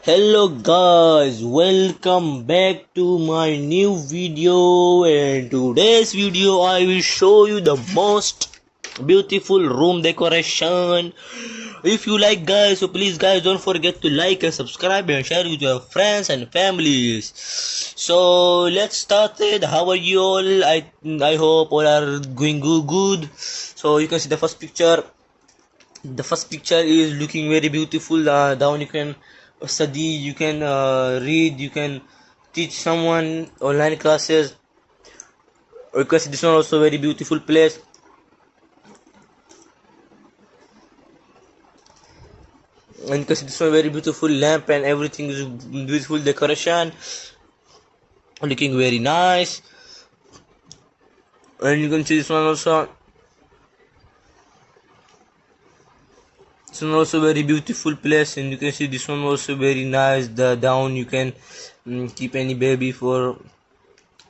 Hello guys, welcome back to my new video. And today's video I will show you the most beautiful room decoration. If you like guys, so please guys don't forget to like and subscribe and share with your friends and families. So let's start it. How are you all? I hope all are going good. So you can see the first picture. The first picture is looking very beautiful. Down you can study, you can read, you can teach someone online classes. Because this one also very beautiful place. And because this one very beautiful lamp and everything is beautiful decoration, looking very nice. And you can see this one also. This one also very beautiful place, and you can see this one also very nice. The down you can keep any baby for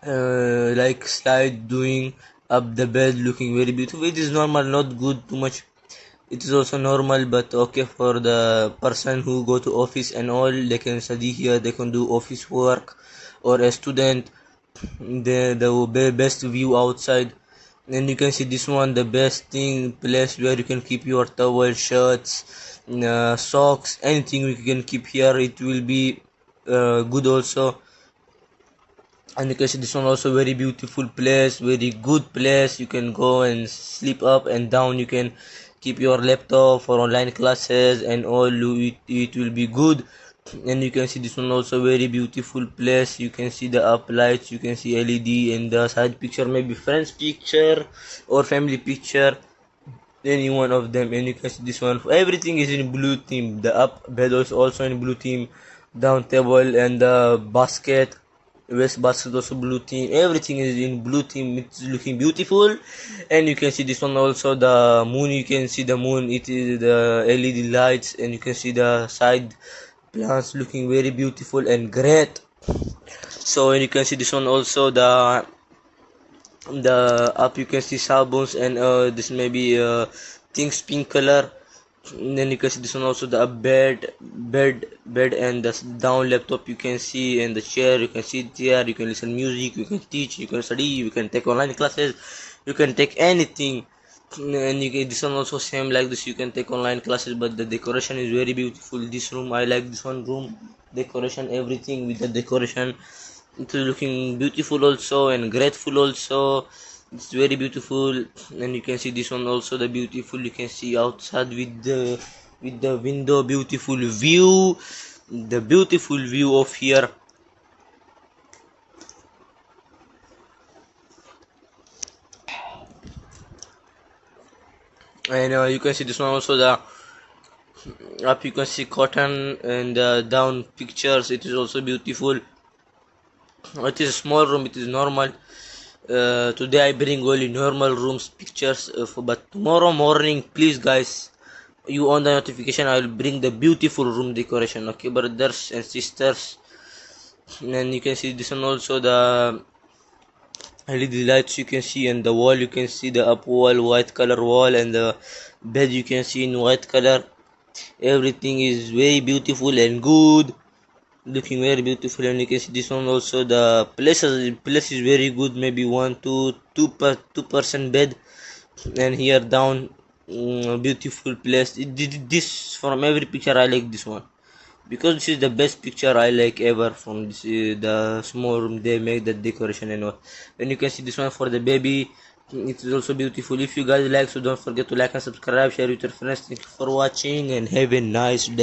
like slide doing up the bed, looking very beautiful. It is normal, not good too much. It is also normal, but okay for the person who go to office and all. They can study here, they can do office work, or a student. The best view outside. And you can see this one, the best thing place where you can keep your towel, shirts, socks, anything you can keep here. It will be good also. And you can see this one also very beautiful place, very good place. You can go and sleep up and down. You can keep your laptop for online classes and all. It will be good. And you can see this one also very beautiful place. You can see the up lights, you can see LED, and the side picture maybe friends picture or family picture, any one of them. And you can see this one, everything is in blue theme. The up bed is also in blue theme, down table and the basket, west basket also blue theme. Everything is in blue theme. It's looking beautiful. And you can see this one also, the moon. You can see the moon, it is the LED lights, and you can see the side plants looking very beautiful and great. So you can see this one also, the up you can see sabons, and this may be things pink color. And then you can see this one also, the bed and the down laptop you can see, and the chair you can sit there, you can listen music, you can teach, you can study, you can take online classes, you can take anything. And you can, this one also same like this, you can take online classes. But the decoration is very beautiful. This room, I like this one room decoration, everything with the decoration. It's looking beautiful also and grateful also. It's very beautiful. And you can see this one also, the beautiful, you can see outside with the window, beautiful view, the beautiful view of here. And you can see this one also, the up you can see cotton, and down pictures, it is also beautiful. It is a small room, it is normal. Today I bring only normal rooms pictures, but tomorrow morning please guys, you on the notification, I will bring the beautiful room decoration. Okay brothers and sisters. And you can see this one also, the LED lights you can see, and the wall you can see, the up wall, white color wall, and the bed you can see in white color. Everything is very beautiful and good, looking very beautiful. And you can see this one also, the place is very good, maybe 2 person bed. And here down, beautiful place. This from every picture I like this one, because this is the best picture I like ever from this, the small room they make, the decoration and all. And you can see this one for the baby, it is also beautiful. If you guys like, so don't forget to like and subscribe, share with your friends. Thank you for watching and have a nice day.